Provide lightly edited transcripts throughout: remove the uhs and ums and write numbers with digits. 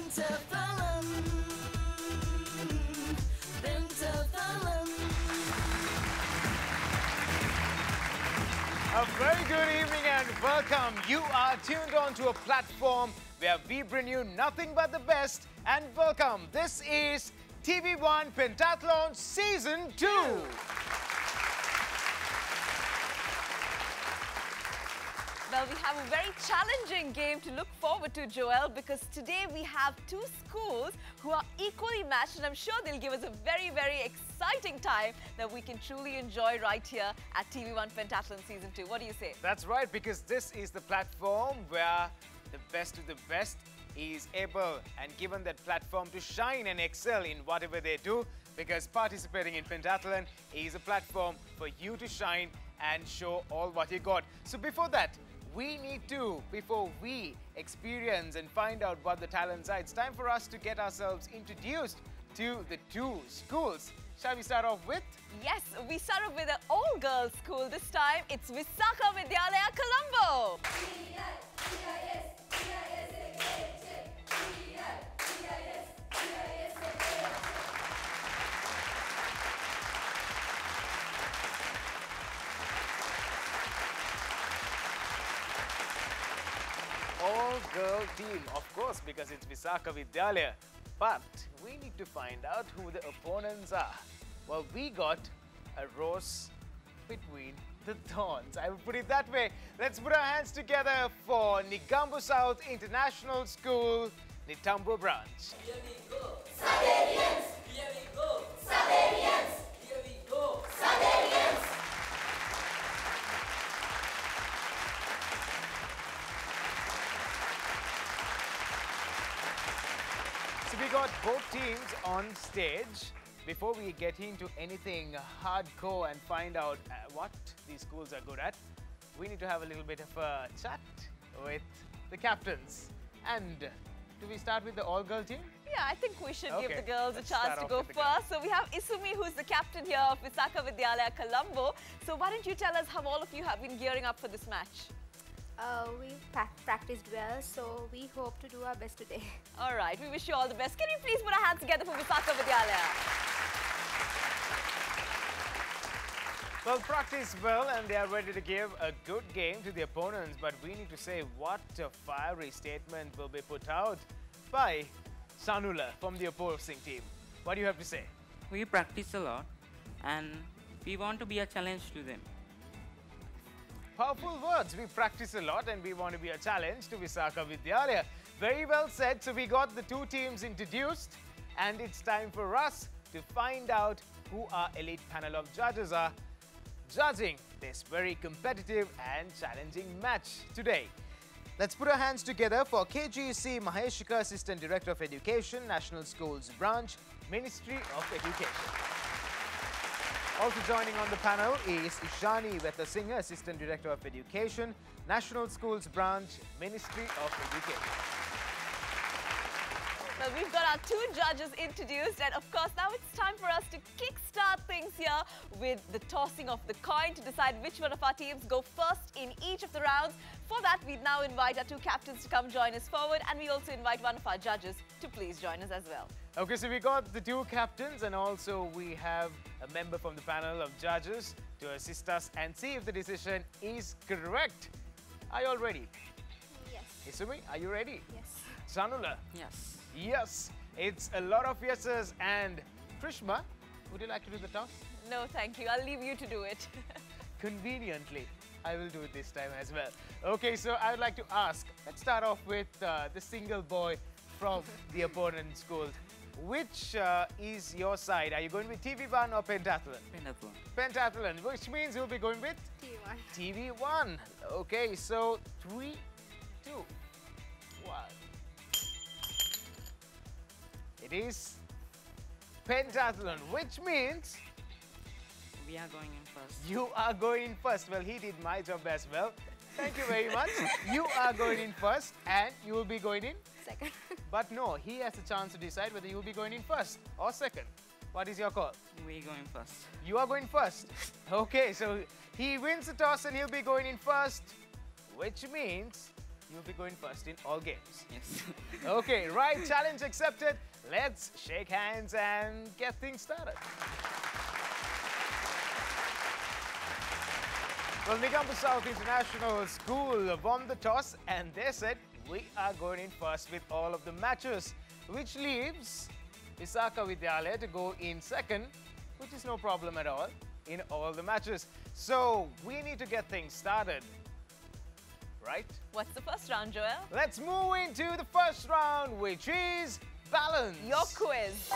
Pentathlon. Pentathlon. A very good evening and welcome. You are tuned on to a platform where we bring you nothing but the best. And welcome. This is TV1 Pentathlon Season 2. Well, we have a very challenging game to look forward to, Joel, because today we have two schools who are equally matched, and I'm sure they'll give us a very, very exciting time that we can truly enjoy right here at TV1 Pentathlon Season 2. What do you say? That's right, because this is the platform where the best of the best is able and given that platform to shine and excel in whatever they do, because participating in Pentathlon is a platform for you to shine and show all what you got. So before that, before we experience and find out what the talents are, it's time for us to get ourselves introduced to the two schools. Shall we start off with? Yes, we start off with an all-girls school. This time, it's Visakha Vidyalaya, Colombo. All-girl team, of course, because it's Visakha Vidyalaya. But we need to find out who the opponents are. Well, we got a rose between the thorns. I will put it that way. Let's put our hands together for Negombo South International School, Negombo branch. Here we go. Siberians. Here we go. Siberians. Here we go. Siberians. So we got both teams on stage. Before we get into anything hardcore and find out what these schools are good at, we need to have a little bit of a chat with the captains. And do we start with the all-girl team? Yeah, I think we should give Okay, the girls a let's chance start to off go with the girls. first. So we have Isumi, who's the captain here of Visakha Vidyalaya, Colombo. So why don't you tell us how all of you have been gearing up for this match? We practiced well, so we hope to do our best today. All right, we wish you all the best. Can you please put our hands together for Visakha Vidyalaya? Well, practice well and they are ready to give a good game to the opponents. But we need to say what a fiery statement will be put out by Sanula from the opposing team. What do you have to say? We practice a lot and we want to be a challenge to them. Powerful words. We practice a lot and we want to be a challenge to Visakha Vidyalaya. Very well said. So we got the two teams introduced and it's time for us to find out who our elite panel of judges are judging this very competitive and challenging match today. Let's put our hands together for KGC Maheshika, Assistant Director of Education, National Schools Branch, Ministry of Education. Also joining on the panel is Ishani Vetasinghe, Assistant Director of Education, National Schools Branch, Ministry of Education. Well, we've got our two judges introduced, and of course now it's time for us to kickstart things here with the tossing of the coin to decide which one of our teams go first in each of the rounds. For that, we now invite our two captains to come join us forward, and we also invite one of our judges to please join us as well. Okay, so we got the two captains and also we have a member from the panel of judges to assist us and see if the decision is correct. Are you all ready? Yes. Isumi, are you ready? Yes. Sanula? Yes. Yes. It's a lot of yeses. And Krishma, would you like to do the toss? No, thank you. I'll leave you to do it. Conveniently, I will do it this time as well. Okay, so I would like to ask, let's start off with the single boy from the opponent school. Which is your side? Are you going with TV1 or Pentathlon? Pentathlon. Pentathlon, which means you'll be going with T1. TV1. Okay, so 3, 2, 1. It is Pentathlon, which means We are going in first. you are going in first. Well, he did my job as well. Thank you very much. You are going in first and you will be going in? Second. But no, he has the chance to decide whether you will be going in first or second. What is your call? We going first. You are going first. Okay, so he wins the toss and he'll be going in first, which means you'll be going first in all games. Yes. Okay, right, challenge accepted. Let's shake hands and get things started. Well, Negombo South International School won the toss and they said, we are going in first with all of the matches, which leaves Visakha Vidyalaya to go in second, which is no problem at all in all the matches. So, we need to get things started, right? What's the first round, Joel? Let's move into the first round, which is balance. Your quiz.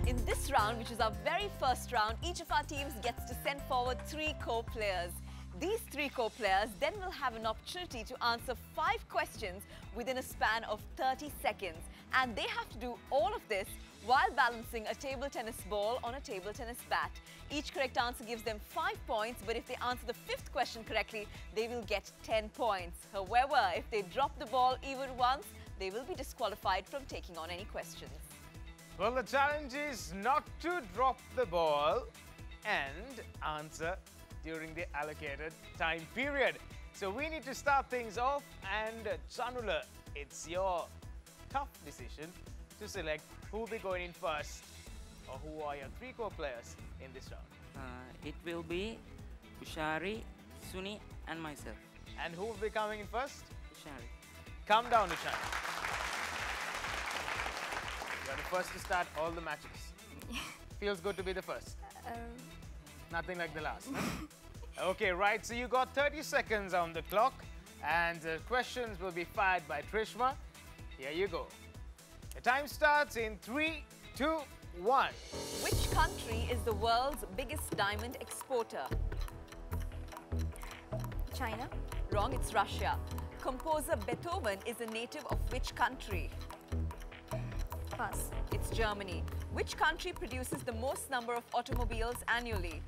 In this round, which is our very first round, each of our teams gets to send forward 3 co-players. These 3 co-players then will have an opportunity to answer 5 questions within a span of 30 seconds. And they have to do all of this while balancing a table tennis ball on a table tennis bat. Each correct answer gives them 5 points, but if they answer the 5th question correctly, they will get 10 points. However, if they drop the ball even once, they will be disqualified from taking on any questions. Well, the challenge is not to drop the ball and answer during the allocated time period. So we need to start things off, and Chanula, it's your tough decision to select who will be going in first or who are your 3 co-players in this round. It will be Ushari, Suni and myself. And who will be coming in first? Ushari. Come down, Ushani. You're the first to start all the matches. Feels good to be the first. Nothing like the last, huh? Okay, right, so you got 30 seconds on the clock and the questions will be fired by Trishma. Here you go. The time starts in 3, 2, 1. Which country is the world's biggest diamond exporter? China. Wrong, it's Russia. Composer Beethoven is a native of which country? Pass. It's Germany. Which country produces the most number of automobiles annually?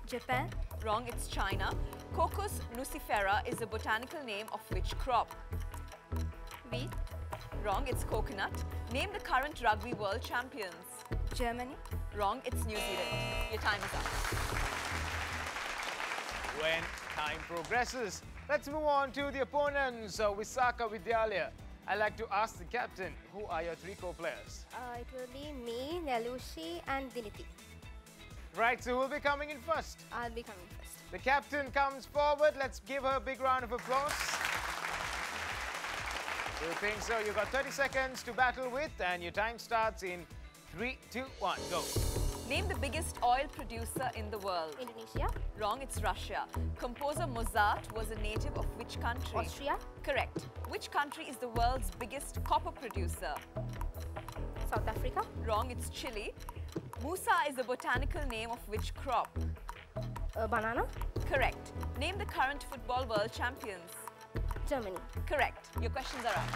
Japan. Wrong, it's China. Cocos nucifera is a botanical name of which crop? Wheat. Wrong, it's coconut. Name the current rugby world champions. Germany. Wrong, it's New Zealand. Your time is up. When time progresses, let's move on to the opponents. So, Visakha Vidyalaya. I'd like to ask the captain, who are your 3 co-players? It will be me, Nelushi and Viniti. Right, so who will be coming in first? I'll be coming first. The captain comes forward. Let's give her a big round of applause. You think so? You've got 30 seconds to battle with, and your time starts in 3, 2, 1, go. Name the biggest oil producer in the world. Indonesia. Wrong, it's Russia. Composer Mozart was a native of which country? Austria. Correct. Which country is the world's biggest copper producer? South Africa. Wrong, it's Chile. Musa is the botanical name of which crop? Banana. Correct. Name the current football world champions. Germany. Correct. Your questions are up.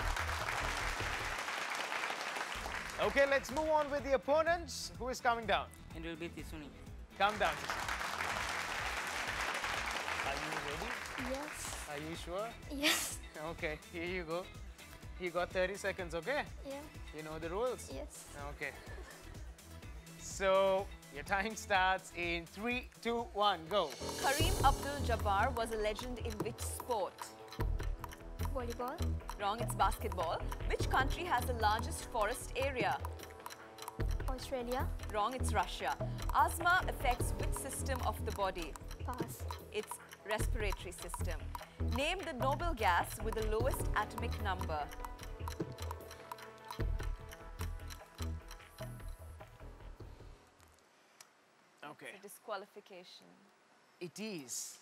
Okay, let's move on with the opponents. Who is coming down? It will be Tisuni. Come down. Are you ready? Yes. Are you sure? Yes. Okay, here you go. You got 30 seconds, okay? Yeah. You know the rules? Yes. Okay. So, your time starts in 3, 2, 1, go. Kareem Abdul-Jabbar was a legend in which sport? Volleyball. Wrong, it's basketball. Which country has the largest forest area? Australia. Wrong, it's Russia. Asthma affects which system of the body? Pass. It's respiratory system. Name the noble gas with the lowest atomic number. Okay. It's a disqualification. It is.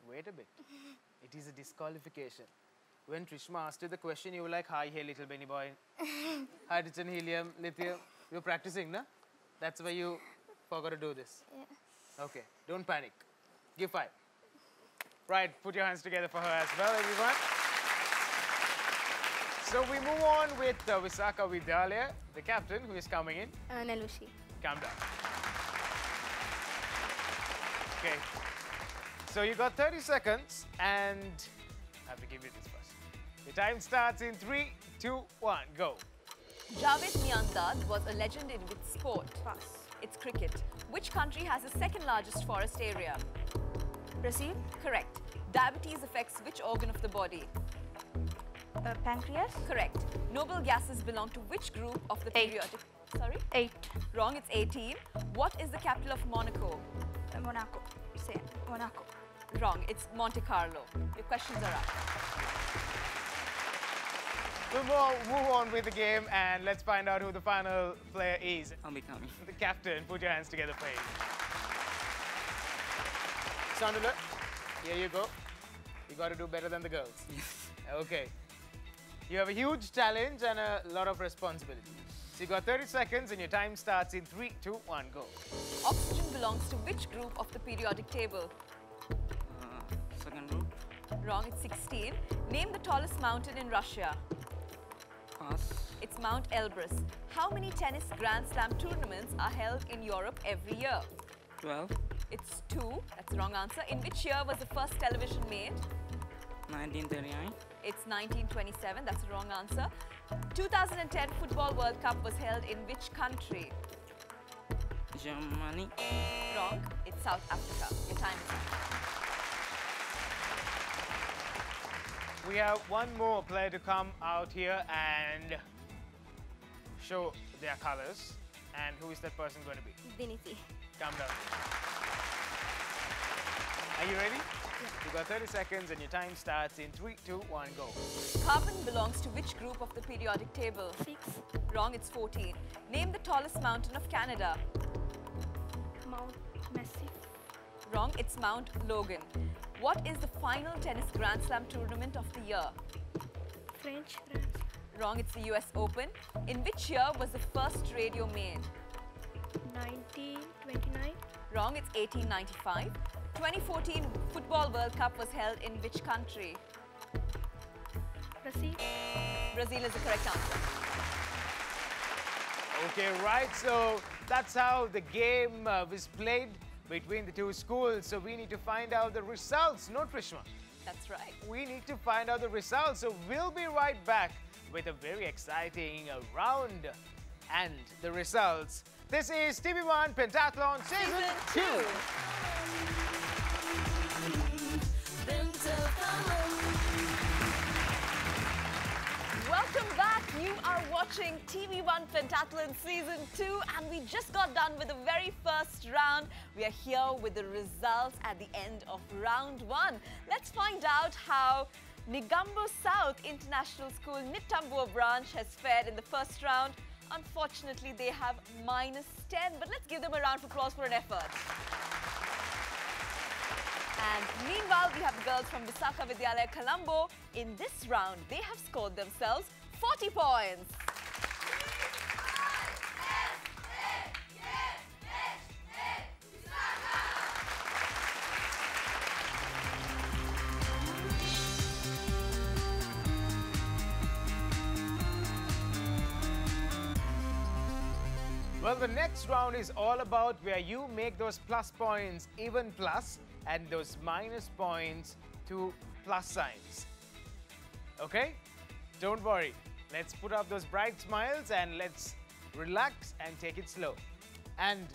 Wait a bit. It is a disqualification. When Trishma asked you the question, you were like, hi, hey, little Benny boy. Hydrogen, helium, lithium. You're practicing, no? That's why you forgot to do this. Yeah. Okay, don't panic. Give 5. Right, put your hands together for her as well, everyone. So we move on with Visakha Vidyalaya, the captain who is coming in. Nelushi. Calm down. Okay. So you got 30 seconds and I have to give you this first. The time starts in 3, 2, 1, go. Javed Miandad was a legend in which sport? Pass. It's cricket. Which country has the second largest forest area? Brazil. Correct. Diabetes affects which organ of the body? Pancreas. Correct. Noble gases belong to which group of the 8. periodic? Sorry? 8. Wrong, it's 18. What is the capital of Monaco? Monaco. Say Monaco. Wrong, it's Monte Carlo. Your questions are up. We'll move on with the game and let's find out who the final player is. I'll be coming. The captain, put your hands together, please. Sandula, here you go. You got to do better than the girls. Okay. You have a huge challenge and a lot of responsibility. So you got 30 seconds and your time starts in 3, 2, 1, go. Oxygen belongs to which group of the periodic table? Second group. Wrong, it's 16. Name the tallest mountain in Russia. Pass. It's Mount Elbrus. How many tennis Grand Slam tournaments are held in Europe every year? 12. It's 2. That's the wrong answer. In which year was the first television made? 1939. It's 1927. That's the wrong answer. 2010 Football World Cup was held in which country? Germany. Wrong. It's South Africa. Your time is up. We have one more player to come out here and show their colors. And who is that person going to be? Diniti. Calm down. Are you ready? You got 30 seconds and your time starts in 3, 2, 1, go. Carbon belongs to which group of the periodic table? 6. Wrong, it's 14. Name the tallest mountain of Canada. Mount Massive. Wrong, it's Mount Logan. What is the final tennis Grand Slam tournament of the year? French. France. Wrong, it's the US Open. In which year was the first radio made? 1929. Wrong, it's 1895. 2014 Football World Cup was held in which country? Brazil. Brazil is the correct answer. Okay, right. So that's how the game was played between the two schools. So we need to find out the results, no Trishma? That's right. We need to find out the results. So we'll be right back with a very exciting round and the results. This is TV1 Pentathlon Season 2. Welcome back. You are watching TV1 Pentathlon Season 2 and we just got done with the very first round. We are here with the results at the end of round 1. Let's find out how Negombo South International School Nitambua branch has fared in the first round. Unfortunately, they have -10, but let's give them a round of applause for an effort. And meanwhile, we have the girls from Visakha Vidyalaya, Colombo. In this round, they have scored themselves 40 points. Well, the next round is all about where you make those plus points even plus and those minus points to plus signs. Okay? Don't worry. Let's put up those bright smiles and let's relax and take it slow. And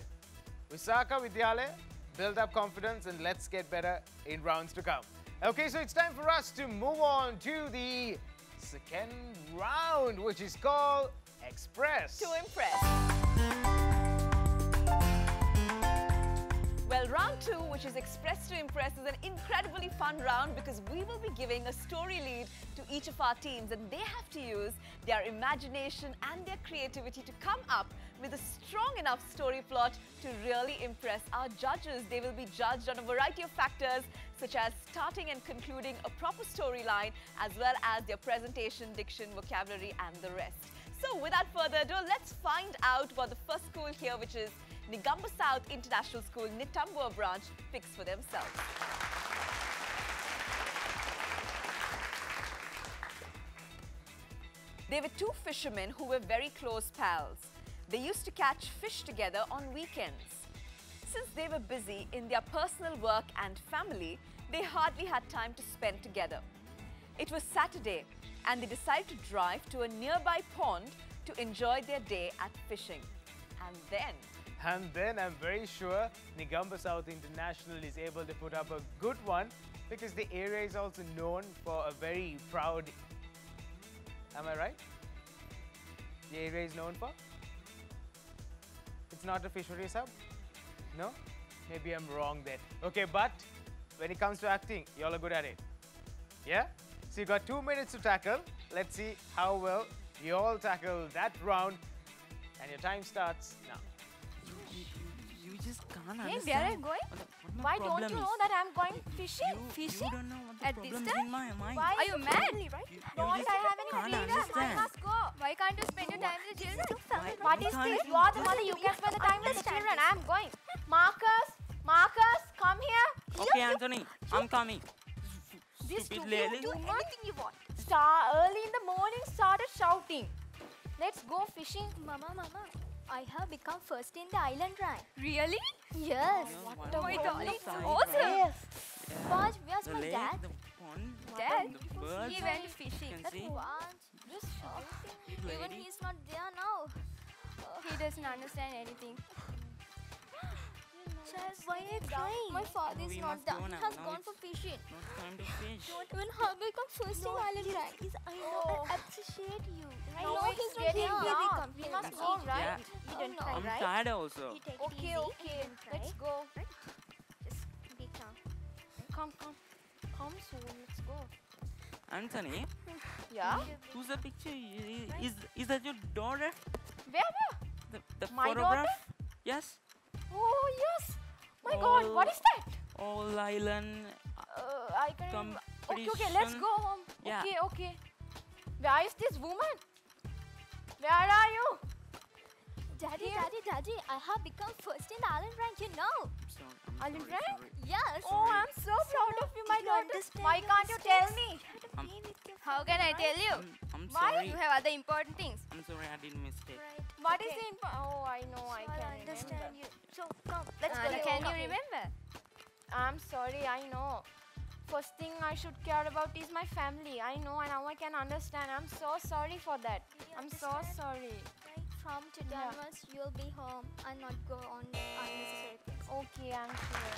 Visakha Vidyalaya, build up confidence and let's get better in rounds to come. Okay, so it's time for us to move on to the second round, which is called Express. To impress. Well, round 2, which is Express to Impress, is an incredibly fun round because we will be giving a story lead to each of our teams and they have to use their imagination and their creativity to come up with a strong enough story plot to really impress our judges. They will be judged on a variety of factors such as starting and concluding a proper storyline as well as their presentation, diction, vocabulary and the rest. So without further ado, let's find out what the first school here, which is Negombo South International School Nitambua branch, picks for themselves. They were two fishermen who were very close pals. They used to catch fish together on weekends. Since they were busy in their personal work and family, they hardly had time to spend together. It was Saturday and they decided to drive to a nearby pond to enjoy their day at fishing. And then And then I'm very sure Negombo South International is able to put up a good one because the area is also known for a very proud. Am I right? The area is known for? It's not a fisheries hub? No? Maybe I'm wrong then. Okay, but when it comes to acting, y'all are good at it. Yeah? So you got 2 minutes to tackle. Let's see how well you all tackle that round. And your time starts now. You just can't Hey, understand. where are you going? what my Why don't problem you is. know that I'm going fishing? You don't know what the At problem this is in time? my mind. Why are you mad? You Don't just I have any can't freedom? I understand. must go. Why can't you spend your time with the children? Why What is can't this? you You are the just- mother. You can spend the time with the children. I'm going. Marcus, come here. Okay, Anthony, I'm coming. This Stupid stupid lady. do anything you want. Early in the morning started shouting. Let's go fishing. Mama, I have become first in the island rank. Really? Yes. Oh my God, it's Side, awesome. right? Yes. Raj, where's The my lake, dad? the pond, Dad? the birds. He went fishing. Can That see. Raj, just shouting. Even lady. he's not there now. He doesn't understand anything. Child, why are you crying? My father is We not must there. go He now. has Now gone it's for fishing. Not time to fish. Don't even have become first in island rank. I know. Oh. I appreciate you. I Now know it's he's not getting here. dark. We must go, right? Yeah. You don't I'm cry, right? tired also. You take it Okay, easy. okay. You don't cry. Let's go. Just be calm. Come soon. Let's go. Anthony, Yeah? who's the picture? Is that your daughter? Where? The My photograph? daughter? Yes. Oh, yes. My God, what is that? All island. I can remember. Okay, let's competition. go home. Yeah. Okay. Where is this woman? Where are you? Daddy, Here. Daddy, I have become first in the island rank, you know. I'm Island sorry, rank? sorry. Yes. Oh, I'm so proud of you, my Did you daughter. understand Why your can't you tell mistakes? me? Um, Be with your How family, can I right? tell you? I'm Why? sorry. You have other important things. I'm sorry, I did mistake. Right. What is Okay. the important? Oh, I know. I So can I'll understand remember. you. So come, let's go. Can let's you go. remember? I'm sorry, I know. First thing I should care about is my family. I know, and now I can understand. I'm so sorry for that. Did you I'm so understand? sorry. Right. From today Yeah. onwards, you'll be home and not go on unnecessary things. Okay, I'm sure.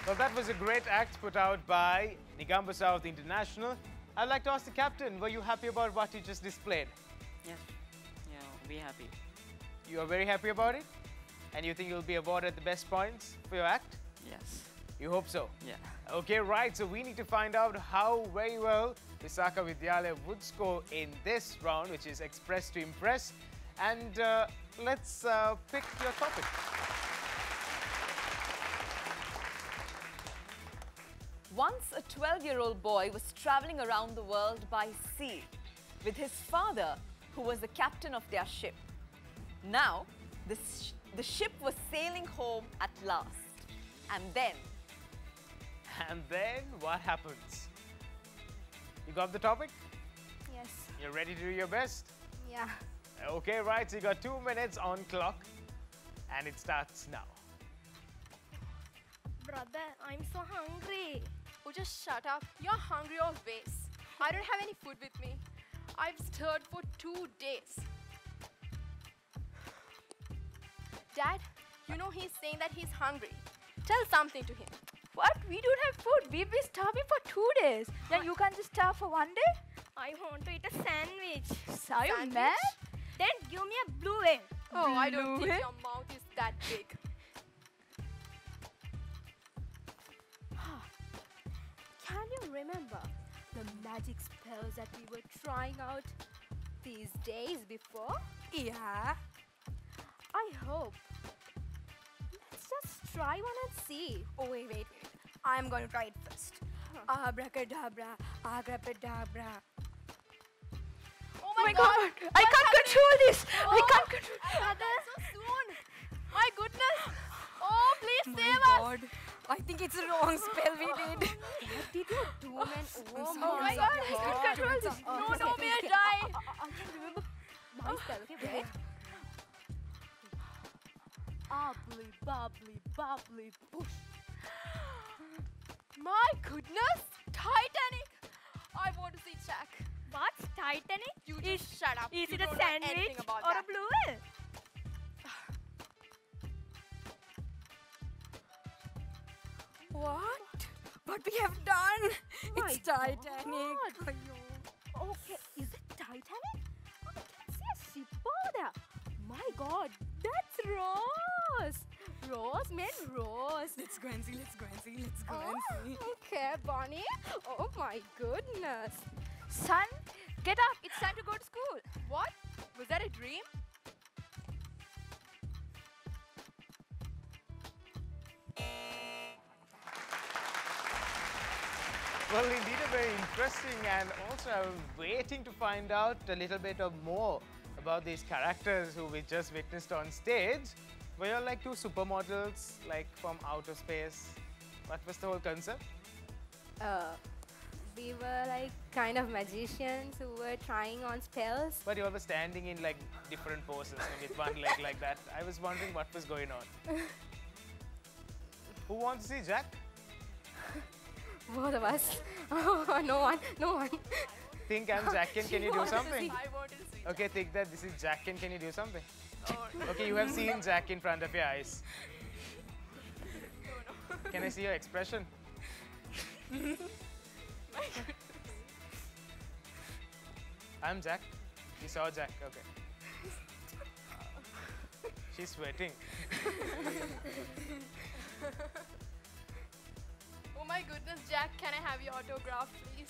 Well, that was a great act put out by Negombo South International. I'd like to ask the captain, were you happy about what you just displayed? Yes. Yeah, be happy. You are very happy about it? And you think you'll be awarded the best points for your act? Yes. You hope so? Yeah. Okay, right. So we need to find out how very well Visakha Vidyalaya would score in this round, which is Express to Impress. And let's pick your topic. Once a 12-year-old boy was traveling around the world by sea with his father, who was the captain of their ship. Now, the ship was sailing home at last. And then, And then what happens? You got the topic? Yes. You're ready to do your best? Yeah. Okay, right. So you got 2 minutes on clock. And it starts now. Brother, I'm so hungry. Oh, just shut up. You're hungry always. I don't have any food with me. I've stirred for 2 days. Dad, you know he's saying that he's hungry. Tell something to him. What? We don't have food. We've been starving for 2 days. Then you can't just starve for 1 day? I want to eat a sandwich. Are you Sandwich? mad? Then give me a blue whale. Oh, I don't Blue think whale? your mouth is that big. Can you remember the magic spells that we were trying out these days before? Yeah. I hope. Let's just try one and see. Oh, wait. I'm going to try it first. Abracadabra, abracadabra. Oh my God! I can't control this! I can't control Brother, so soon. My goodness. Oh, please My save us. God. I think it's the wrong spell we did. What did you do, man? Oh my God, I can't control this. No, we'll die. I can remember my spell. Okay, wait. Bubbly, bubbly, bush. My goodness, Titanic. I want to see Jack. What's Titanic? You just shut up. Is You it a don't know sandwich anything about or that. a blue whale? What? What we have done? My It's Titanic. God. Okay, is it Titanic? I can see a ship over there. My God, that's Rose. Rose meant Rose. Let's go and see. Let's go and see. Let's go and see. Okay, Bonnie. Oh my goodness. Son, get up. It's time to go to school. What? Was that a dream? Well, indeed, a very interesting, and also I was waiting to find out a little bit of more about these characters who we just witnessed on stage. Were you like two supermodels, like from outer space? What was the whole concept? We were like kind of magicians who were trying on spells. But you all were standing in like different poses and with one leg like that. I was wondering what was going on. Who wants to see Jack? Both of us. Oh, no one. No one. Think I'm Jackin, can you do something? I wanted to see. Okay, think that this is Jackin, can you do something? Oh, Okay, you have seen Jack in front of your eyes. Can I see your expression? I'm Jack. You saw Jack, okay. She's sweating. Oh my goodness, Jack, can I have your autograph, please?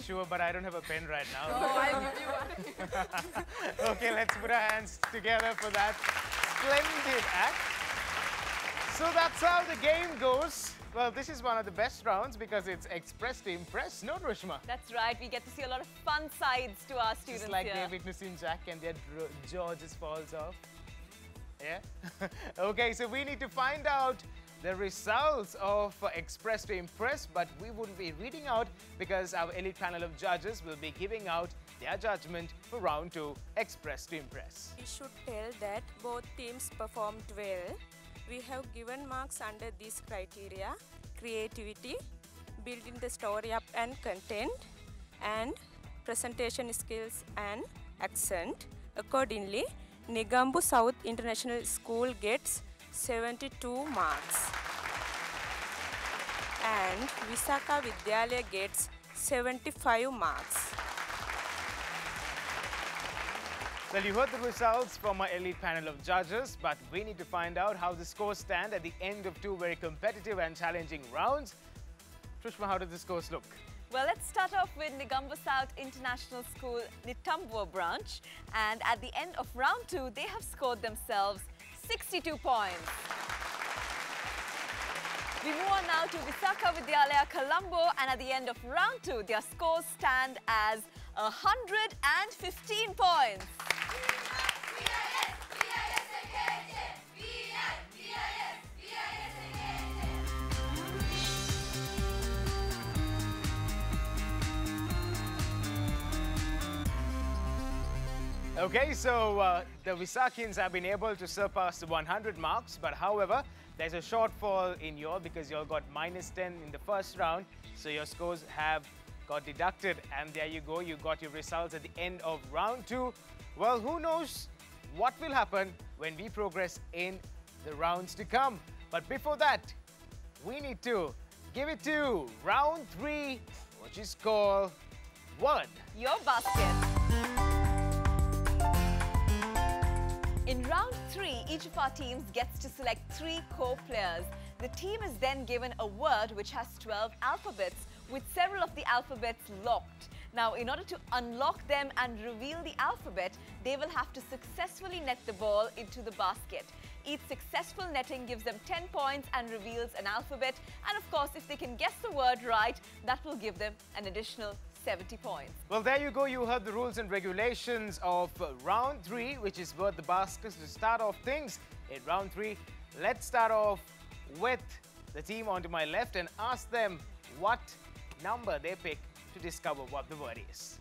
Sure, but I don't have a pen right now. Oh, I'll give you one. Okay, let's put our hands together for that splendid act. So that's how the game goes. Well, this is one of the best rounds because it's express to impress, no, Rushma? That's right. We get to see a lot of fun sides to our students It's like here. they're witnessing Jack and their jaw just falls off. Yeah? Okay, so we need to find out the results of Express to Impress, but we wouldn't be reading out because our elite panel of judges will be giving out their judgment for round 2, Express to Impress. We should tell that both teams performed well. We have given marks under these criteria: creativity, building the story up and content, and presentation skills and accent. Accordingly, Negombo South International School gets 72 marks and Visakha Vidyalaya gets 75 marks. Well, you heard the results from our elite panel of judges, but we need to find out how the scores stand at the end of 2 very competitive and challenging rounds. Trishma, how did the scores look? Well, let's start off with Negombo South International School Nitambo branch. And at the end of round 2, they have scored themselves 62 points. We move on now to Visakha Vidyalaya Colombo, and at the end of round 2, their scores stand as 115 points. Okay, so the Visakhans have been able to surpass the 100 marks, but however, there's a shortfall in your because you all got -10 in the first round, so your scores have got deducted, and there you go, you got your results at the end of round 2. Well, who knows what will happen when we progress in the rounds to come. But before that, we need to give it to round 3, which is called Word. Your basket. In round 3, each of our teams gets to select 3 co-players. The team is then given a word which has 12 alphabets, with several of the alphabets locked. Now, in order to unlock them and reveal the alphabet, they will have to successfully net the ball into the basket. Each successful netting gives them 10 points and reveals an alphabet. And of course, if they can guess the word right, that will give them an additional 70 points. Well, there you go. You heard the rules and regulations of round 3, which is Word the Baskets. To start off things in round 3, let's start off with the team onto my left and ask them what number they pick to discover what the word is.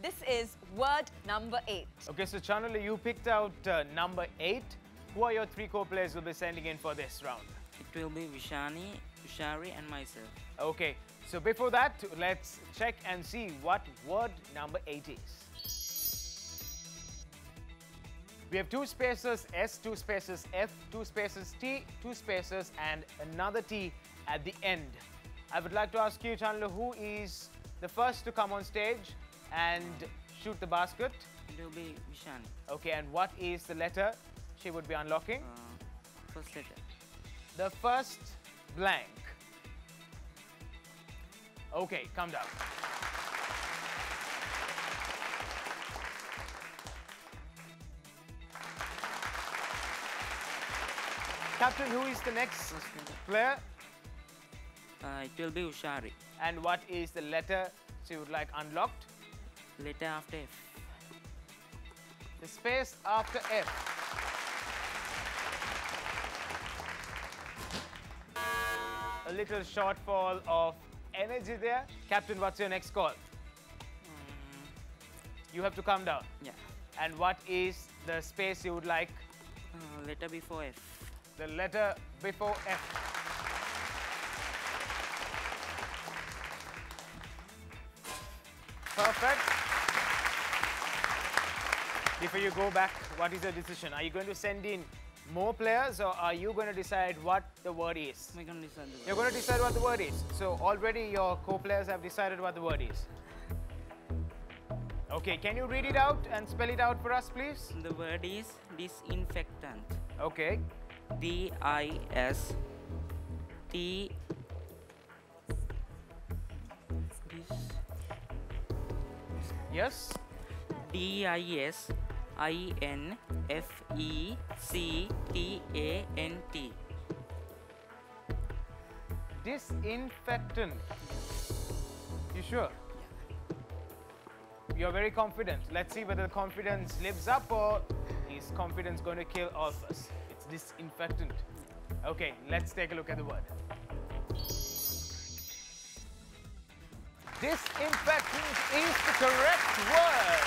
This is word number 8. Okay, so Chanula, you picked out number 8. Who are your 3 co-players who will be sending in for this round? It will be Vishani, Ushari and myself. Okay, so before that, let's check and see what word number 8 is. We have 2 spaces S, 2 spaces F, 2 spaces T, 2 spaces and another T at the end. I would like to ask you, Chandler, who is the first to come on stage and shoot the basket? It will be Vishani. Okay, and what is the letter she would be unlocking? First letter. The first blank. Okay, come down. Captain, who is the next player? It will be Ushari. And what is the letter she would like unlocked? Letter after F. The space after F. A little shortfall of energy there. Captain, what's your next call? You have to come down. Yeah. And what is the space you would like? Letter before F. The letter before F. Perfect. Before you go back, what is your decision? Are you going to send in more players or are you going to decide what the word is? We're going to decide the word. You're going to decide what the word is. So already your co-players have decided what the word is. Okay, can you read it out and spell it out for us, please? The word is disinfectant. Okay. D-I-S-T. Yes? D-I-S-I-N-F-E-C-T-A-N-T. Disinfectant. You sure? You're very confident. Let's see whether the confidence lives up or is confidence going to kill all of us. It's disinfectant. Okay, let's take a look at the word. Disinfectant is the correct word.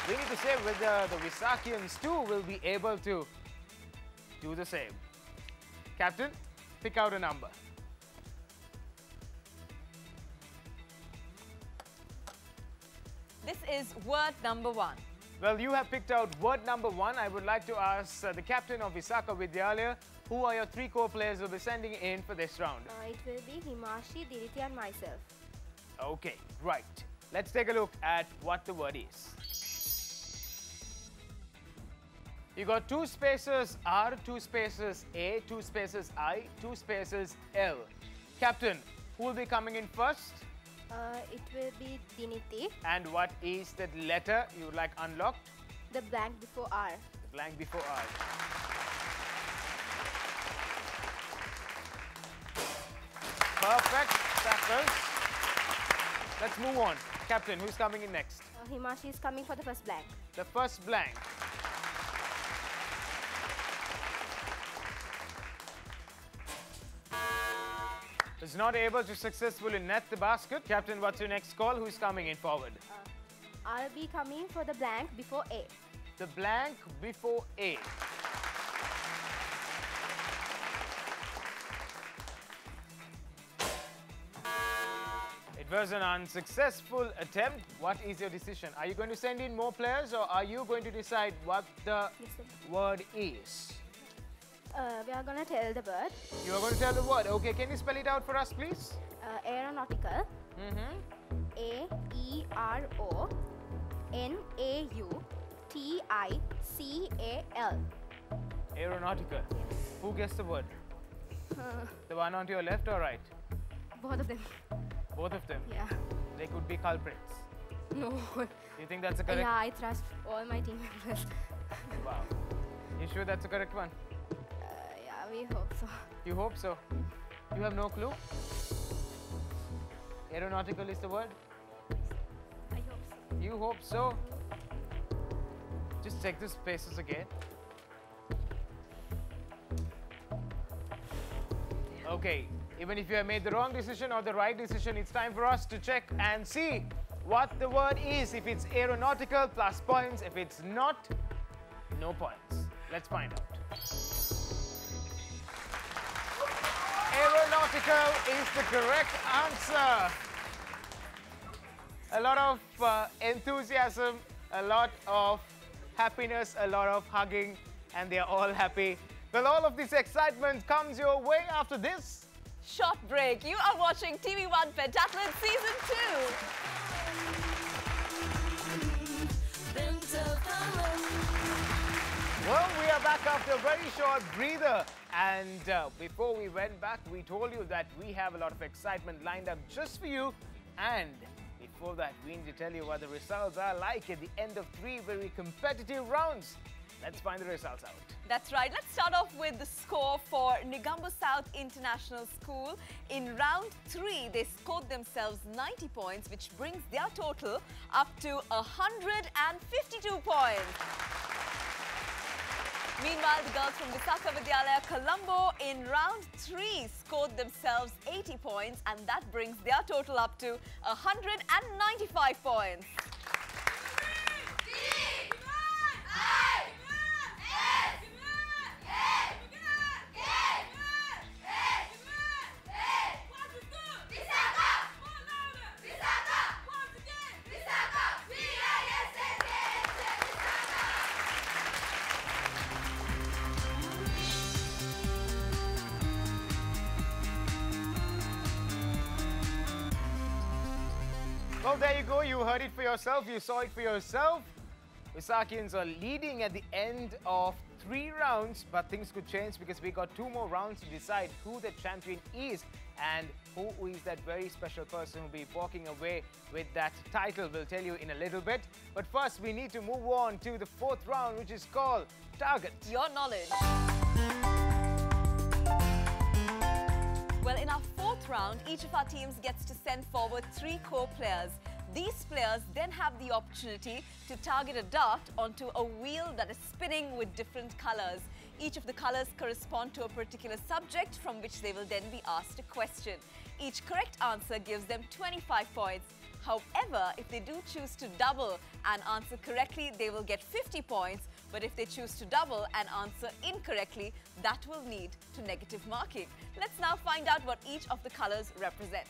We need to say whether the Visakhians too will be able to do the same. Captain, pick out a number. This is word number 1. Well, you have picked out word number 1. I would like to ask the captain of Visakha Vidyalaya, who are your 3 co-players who will be sending in for this round? It will be Himashi, Diniti and myself. Okay, right. Let's take a look at what the word is. You got 2 spaces R, 2 spaces A, 2 spaces I, 2 spaces L. Captain, who will be coming in first? It will be Diniti, And what is the letter you would like unlocked? the blank before R. The blank before R. Perfect. Success. Let's move on. Captain, who's coming in next? Himashi is coming for the first blank. The first blank. Is not able to successfully net the basket. Captain, what's your next call? Who's coming in forward? I'll be coming for the blank before A. The blank before A. It was an unsuccessful attempt. What is your decision? Are you going to send in more players or are you going to decide what the word is? We are gonna tell the word. You are going to tell the word. Okay, can you spell it out for us, please? Aeronautical. A-E-R-O-N-A-U-T-I-C-A-L. Aeronautical. Who guessed the word? The one on to your left or right? Both of them. Both of them. Yeah. They could be culprits. No. You think that's the correct? Yeah, I trust all my team members. Wow. You sure that's the correct one? Yeah, we hope so. You hope so. You have no clue? Aeronautical is the word? I hope so. You hope so? Just check the spaces again. Okay, even if you have made the wrong decision or the right decision, it's time for us to check and see what the word is. If it's aeronautical, plus points. If it's not, no points. Let's find out. Aeronautical is the correct answer. A lot of enthusiasm, a lot of happiness, a lot of hugging, and they are all happy. Well, all of this excitement comes your way after this Short break. You are watching TV1 Pentathlon Season 2. Well, we are back after a very short breather. And before we went back, we told you that we have a lot of excitement lined up just for you. And before that, we need to tell you what the results are like at the end of 3 very competitive rounds. Let's find the results out. That's right. Let's start off with the score for Negombo South International School. In round 3, they scored themselves 90 points, which brings their total up to 152 points. Meanwhile, the girls from Visakha Vidyalaya, Colombo, in round 3 scored themselves 80 points, and that brings their total up to 195 points. Well, there you go. You heard it for yourself. You saw it for yourself. Visakians are leading at the end of 3 rounds, but things could change because we got 2 more rounds to decide who the champion is and who is that very special person who will be walking away with that title. We'll tell you in a little bit. But first, we need to move on to the 4th round, which is called Target Your Knowledge. Well, in our 4th round, each of our teams gets to send forward 3 core players. These players then have the opportunity to target a dart onto a wheel that is spinning with different colors. Each of the colors correspond to a particular subject from which they will then be asked a question. Each correct answer gives them 25 points. However, if they do choose to double and answer correctly, they will get 50 points. But if they choose to double and answer incorrectly, that will lead to negative marking. Let's now find out what each of the colors represent.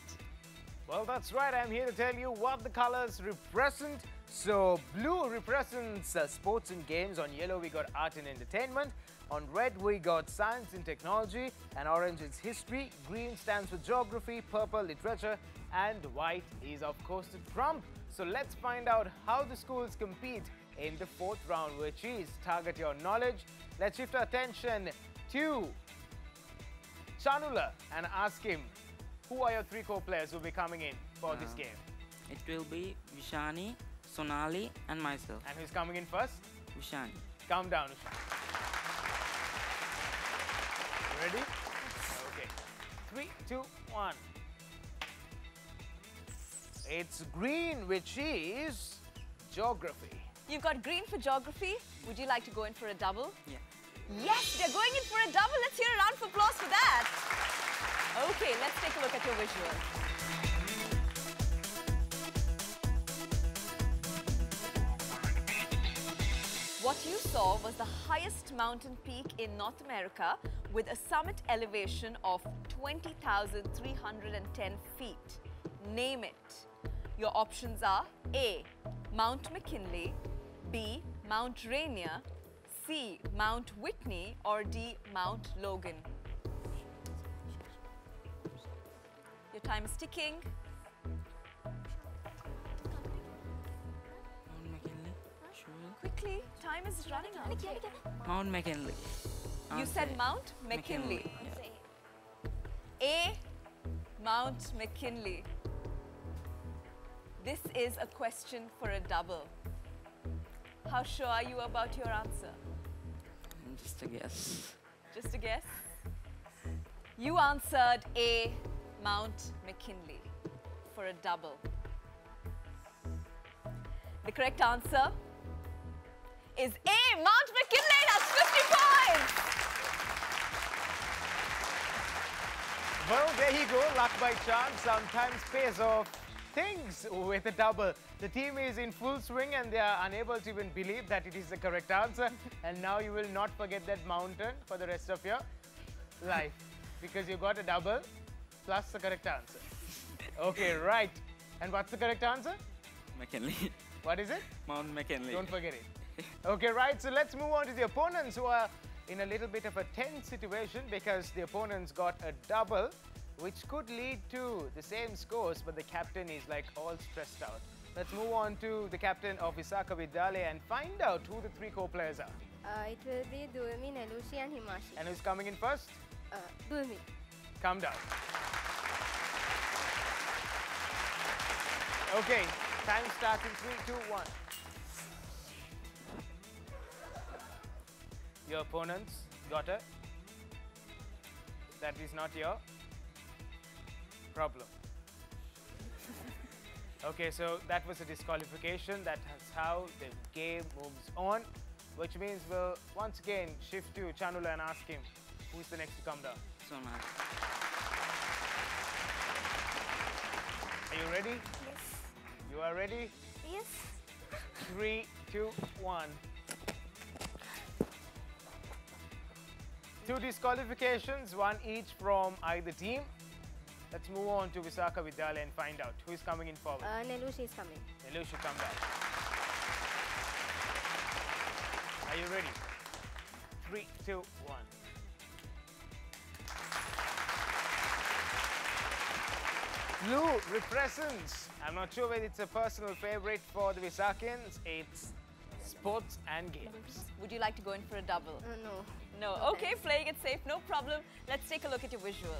Well, that's right. I'm here to tell you what the colors represent. So, blue represents sports and games. On yellow, we got art and entertainment. On red, we got science and technology. And orange is history. Green stands for geography. Purple, literature. And white is, of course, the trump. So, let's find out how the schools compete in the 4th round, which is Target Your Knowledge. Let's shift our attention to Chanula and ask him, who are your 3 core players who will be coming in for this game? It will be Vishani, Sonali, and myself. And who's coming in first? Vishani. Calm down, Usha. Ready? Okay. 3, 2, 1. It's green, which is geography. You've got green for geography. Would you like to go in for a double? Yeah. Yes, they're going in for a double. Let's hear a round of applause for that. Okay, let's take a look at your visual. What you saw was the highest mountain peak in North America with a summit elevation of 20,310 feet. Name it. Your options are A. Mount McKinley, B. Mount Rainier, C. Mount Whitney, or D. Mount Logan. Your time is ticking. Mount McKinley. Sure. Quickly, time is running out. Mount McKinley. You said Mount McKinley. Yeah. A. Mount McKinley. This is a question for a double. How sure are you about your answer? Just a guess. Just a guess? You answered A. Mount McKinley for a double. The correct answer is A. Mount McKinley. That's 50 points. Well, there you go. Luck by chance sometimes pays off things with a double. The team is in full swing and they are unable to even believe that it is the correct answer. And now you will not forget that mountain for the rest of your life. because you got a double plus the correct answer. Okay, right. And what's the correct answer? McKinley. What is it? Mount McKinley. Don't forget it. Okay, right. So let's move on to the opponents who are in a little bit of a tense situation because the opponents got a double, which could lead to the same scores, but the captain is like all stressed out. Let's move on to the captain of Visakha Vidyalaya and find out who the three co-players are. It will be Dulmi, Nelushi and Himashi. And who's coming in first? Dulmi. Calm down. Okay, time starts in 3, 2, 1. Your opponents got a. That is not your problem. Okay, so that was a disqualification. That is how the game moves on, which means we'll once again shift to Chanula and ask him who's the next to come down. Sonar. Are you ready? Yes. You are ready? Yes. 3, 2, 1. 2 disqualifications, 1 each from either team. Let's move on to Visakha Vidyalaya and find out who is coming in forward. Nelushi is coming. Nelusha, come down. Are you ready? 3, 2, 1. Blue represents, I'm not sure whether it's a personal favorite for the Visakhans, it's sports and games. Would you like to go in for a double? No. No. Okay, playing it safe, no problem. Let's take a look at your visual.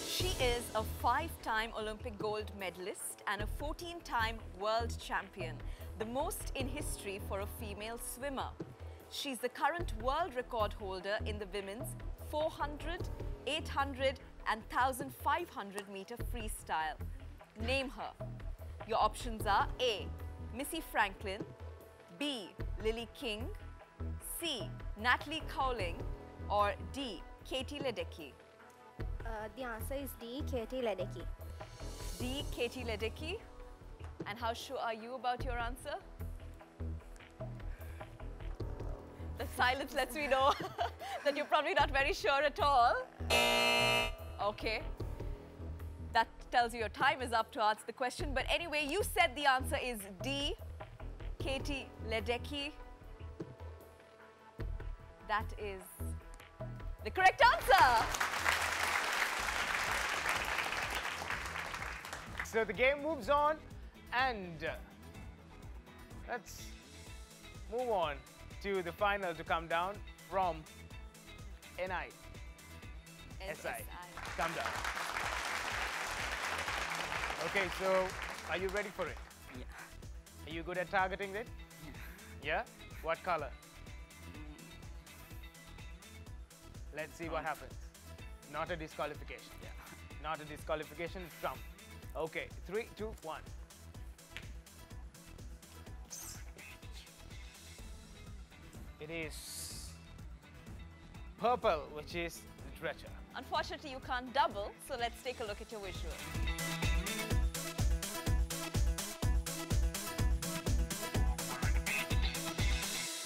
She is a 5-time Olympic gold medalist and a 14-time world champion, the most in history for a female swimmer. She's the current world record holder in the women's 400, 800 and 1500 meter freestyle. Name her. Your options are A. Missy Franklin, B. Lily King, C. Natalie Cowling, or D. Katie Ledecky. The answer is D, Katie Ledecky. D. Katie Ledecky. And how sure are you about your answer? The silence lets me know that you're probably not very sure at all. Okay. That tells you your time is up to answer the question. But anyway, you said the answer is D, Katie Ledecky. That is the correct answer. So the game moves on and let's move on to the final to come down from NI. SI. Come down. Okay, so are you ready for it? Yeah. Are you good at targeting it? Yeah? What color? Let's see what happens. Not a disqualification. Yeah. Not a disqualification, trump. Okay, 3, 2, 1. It is purple, which is literature. Unfortunately, you can't double, so let's take a look at your visual.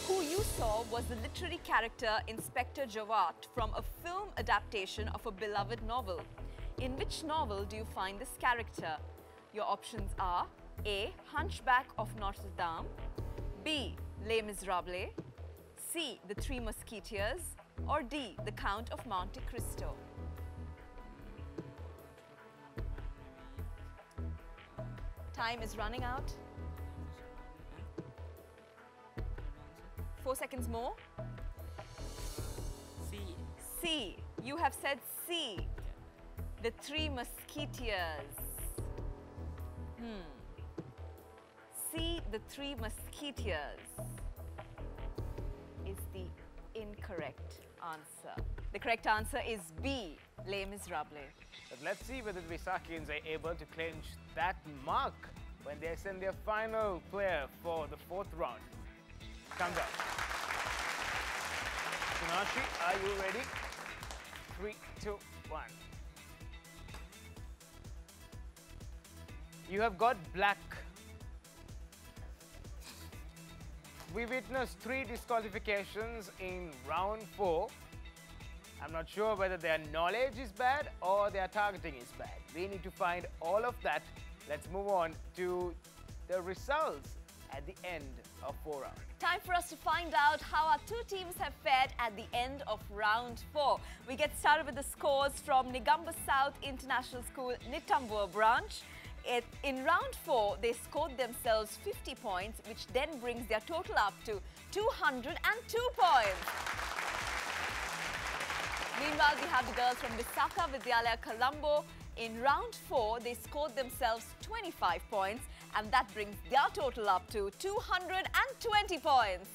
Who you saw was the literary character Inspector Jawat from a film adaptation of a beloved novel. In which novel do you find this character? Your options are A. Hunchback of Notre Dame, B. Les Miserables, C. The Three Musketeers, or D. The Count of Monte Cristo. Time is running out. 4 seconds more. C. C. You have said C. The Three Musketeers. C. The Three Musketeers is the incorrect answer. The correct answer is B. Les Miserables. But let's see whether the Visakhians are able to clinch that mark when they send their final player for the 4th round. Come down. Sunashi, are you ready? 3, 2, 1. You have got black. we witnessed 3 disqualifications in round 4. I'm not sure whether their knowledge is bad or their targeting is bad. We need to find all of that. Let's move on to the results at the end of 4 rounds. Time for us to find out how our 2 teams have fared at the end of round 4. We get started with the scores from Negombo South International School, Nitambua branch. In round 4, they scored themselves 50 points, which then brings their total up to 202 points. Meanwhile, we have the girls from Visakha, Vidyalaya, Colombo. In round 4, they scored themselves 25 points, and that brings their total up to 220 points.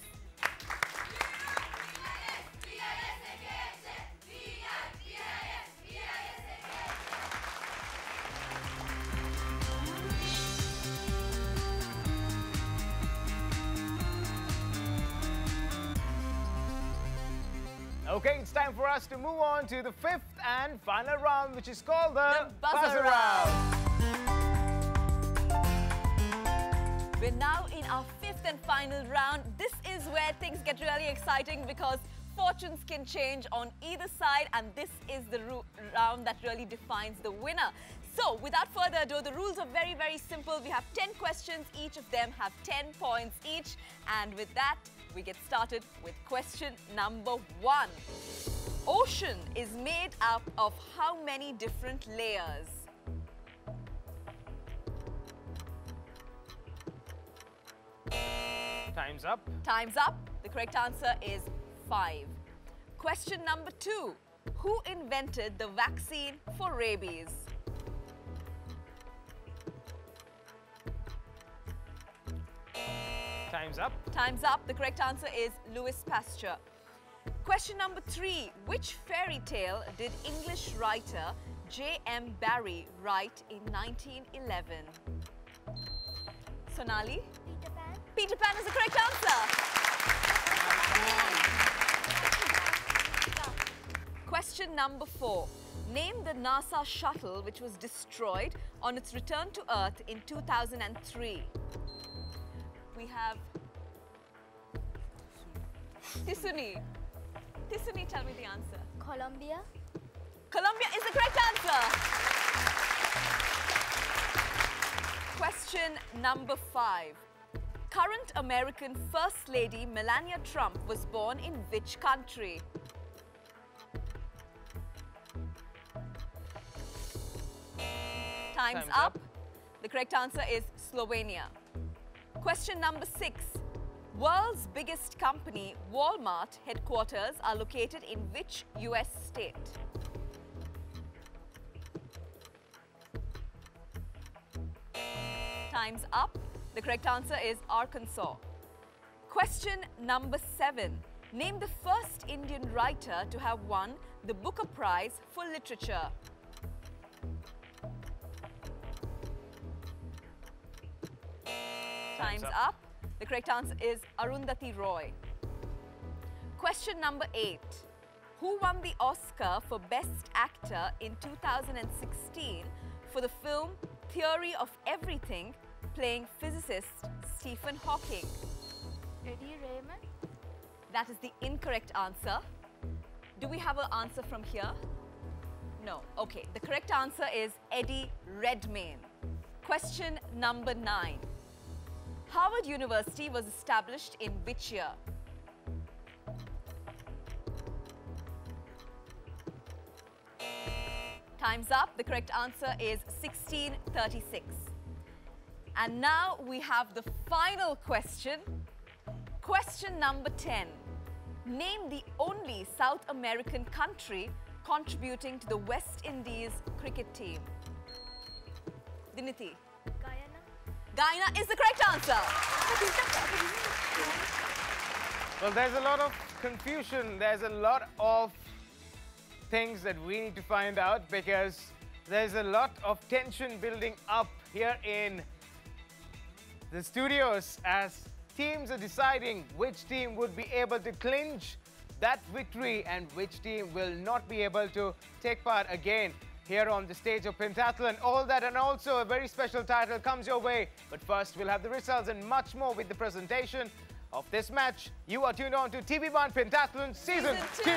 Okay, it's time for us to move on to the 5th and final round, which is called the buzzer round. We're now in our 5th and final round. This is where things get really exciting because fortunes can change on either side, and this is the round that really defines the winner. So, without further ado, the rules are very, very simple. We have 10 questions. Each of them have 10 points each. And with that, we get started with question number 1. Ocean is made up of how many different layers? Time's up. Time's up. The correct answer is 5. Question number 2. Who invented the vaccine for rabies? Time's up. Time's up. The correct answer is Louis Pasteur. Question number 3. Which fairy tale did English writer J.M. Barrie write in 1911? Sonali? Peter Pan. Peter Pan is the correct answer. Question number 4. Name the NASA shuttle which was destroyed on its return to Earth in 2003. We have Tisuni. Tisuni, tell me the answer. Colombia. Colombia is the correct answer. Question number 5. Current American First Lady Melania Trump was born in which country? Time's up. The correct answer is Slovenia. Question number 6. World's biggest company, Walmart headquarters are located in which US state? Time's up. The correct answer is Arkansas. Question number 7. Name the first Indian writer to have won the Booker Prize for Literature. Time's up. The correct answer is Arundhati Roy. Question number 8. Who won the Oscar for Best Actor in 2016 for the film Theory of Everything, playing physicist Stephen Hawking? Eddie Raymond. That is the incorrect answer. Do we have an answer from here? No. Okay, the correct answer is Eddie Redmayne. Question number 9. Harvard University was established in which year? Time's up. The correct answer is 1636. And now we have the final question. Question number 10. Name the only South American country contributing to the West Indies cricket team. Diniti. Guyana. Guyana is the correct answer. Well, there's a lot of confusion. There's a lot of things that we need to find out because there's a lot of tension building up here in the studios as teams are deciding which team would be able to clinch that victory and which team will not be able to take part again here on the stage of Pentathlon. All that and also a very special title comes your way. But first, we'll have the results and much more with the presentation of this match. You are tuned on to TV1 Pentathlon Season 2.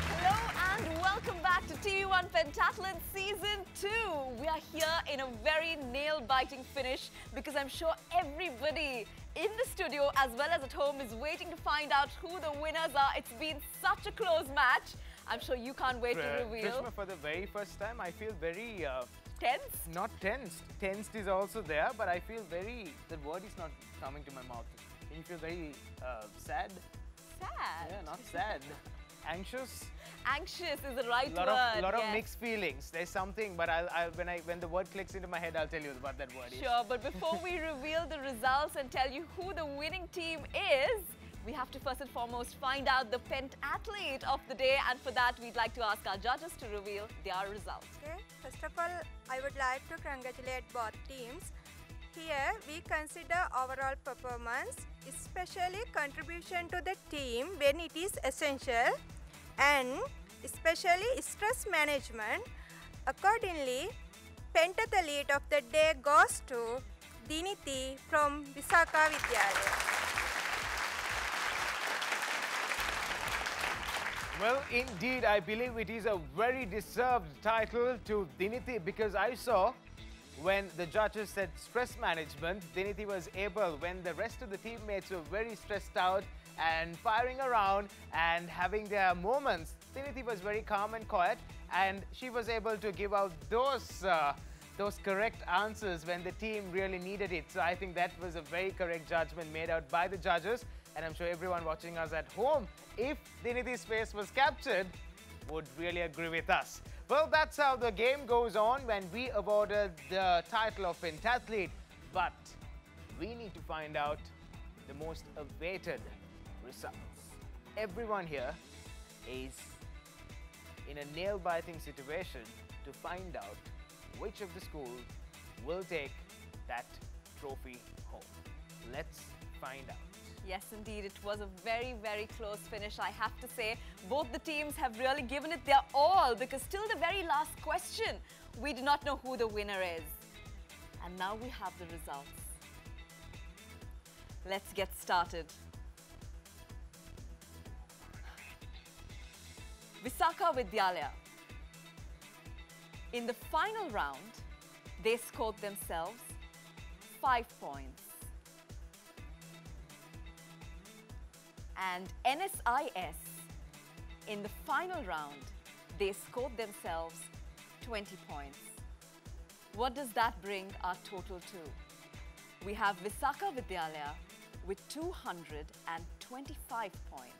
Hello and welcome back to TV1 Pentathlon Season 2. We are here in a very nail-biting finish because I'm sure everybody in the studio as well as at home is waiting to find out who the winners are. It's been such a close match. I'm sure you can't wait to reveal. Krishma, for the very first time, I feel very... Tense? Not tensed. Tensed is also there, but I feel very... The word is not coming to my mouth. You feel very sad? Sad? Yeah, not sad. Anxious? Anxious is the right word. Lot of mixed feelings. There's something, but when the word clicks into my head, I'll tell you what that word is. Sure, but before we reveal the results and tell you who the winning team is, we have to first and foremost find out the pentathlete of the day, and for that we'd like to ask our judges to reveal their results. Okay, first of all, I would like to congratulate both teams. Here we consider overall performance, especially contribution to the team when it is essential, and especially stress management. Accordingly, pentathlete of the day goes to Diniti from Visakha Vidyalaya. Well, indeed, I believe it is a very deserved title to Diniti, because I saw when the judges said stress management, Diniti was able, when the rest of the teammates were very stressed out and firing around and having their moments, Diniti was very calm and quiet, and she was able to give out those correct answers when the team really needed it. So I think that was a very correct judgment made out by the judges, and I'm sure everyone watching us at home, if Diniti's face was captured, would really agree with us. Well, that's how the game goes on when we awarded the title of pentathlete. But we need to find out the most awaited results. Everyone here is in a nail-biting situation to find out which of the schools will take that trophy home. Let's find out. Yes, indeed. It was a very, very close finish, I have to say. Both the teams have really given it their all, because till the very last question, we do not know who the winner is. And now we have the results. Let's get started. Visakha Vidyalaya. In the final round, they scored themselves 5 points. And NSIS, in the final round, they scored themselves 20 points. What does that bring our total to? We have Visakha Vidyalaya with 225 points.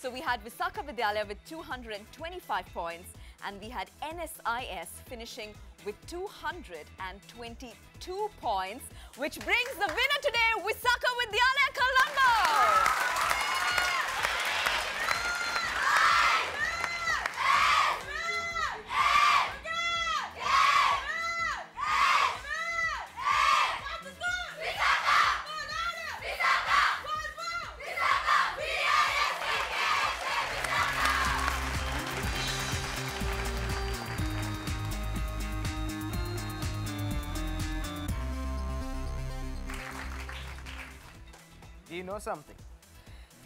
So we had Visakha Vidyalaya with 225 points, and we had NSIS finishing with 222 points, which brings the winner today, Visakha Vidyalaya Colombo! Do you know something?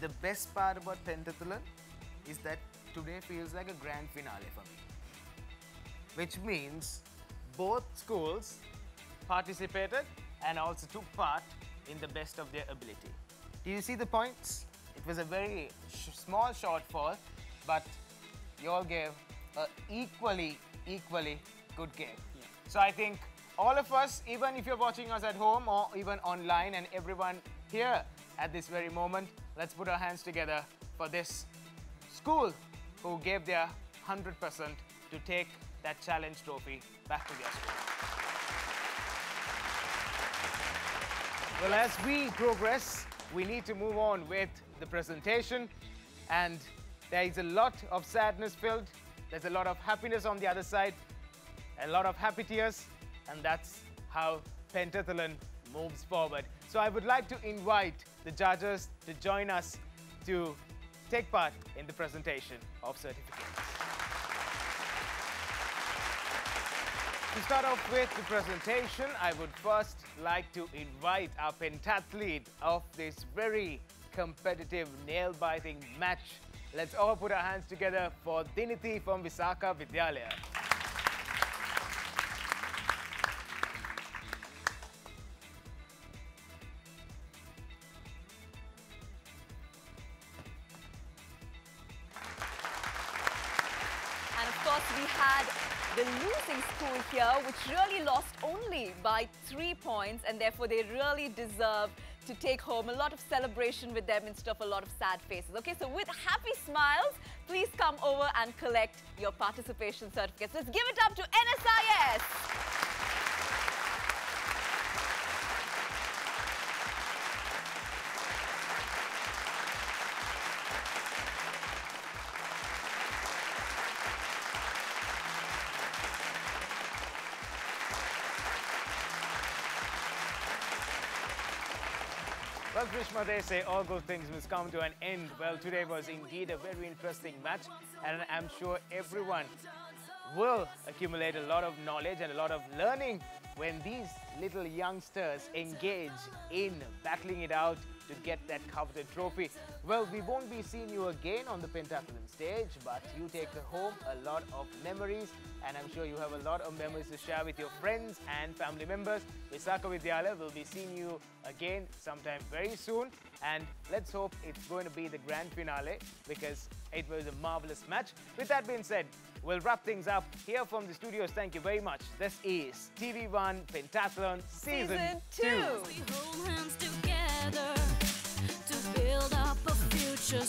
The best part about Pentathlon is that today feels like a grand finale for me. Which means both schools participated and also took part in the best of their ability. Do you see the points? It was a very small shortfall, but you all gave an equally good game. Yeah. So I think all of us, even if you're watching us at home or even online, and everyone here at this very moment, let's put our hands together for this school who gave their 100% to take that challenge trophy back to their school. Well, as we progress we need to move on with the presentation. And there is a lot of sadness filled. There's a lot of happiness on the other side. A lot of happy tears. And that's how Pentathlon moves forward. So I would like to invite the judges to join us to take part in the presentation of certificates. To start off with the presentation, I would first like to invite our pentathlete of this very competitive, nail-biting match. Let's all put our hands together for Diniti from Visakha Vidyalaya. And of course, we had the losing school here, which really lost only by 3 points, and therefore they really deserve to take home a lot of celebration with them instead of a lot of sad faces. Okay, so with happy smiles, please come over and collect your participation certificates. Let's give it up to NSIS. Well, Krishma, they say all good things must come to an end. Well, today was indeed a very interesting match, and I'm sure everyone will accumulate a lot of knowledge and a lot of learning when these little youngsters engage in battling it out to get that coveted trophy. Well, we won't be seeing you again on the Pentathlon stage, but you take home a lot of memories, and I'm sure you have a lot of memories to share with your friends and family members. Visakha Vidyalaya will be seeing you again sometime very soon, and let's hope it's going to be the grand finale because it was a marvelous match. With that being said, we'll wrap things up here from the studios. Thank you very much. This is TV1 Pentathlon Season 2. We hold hands together to build up a future.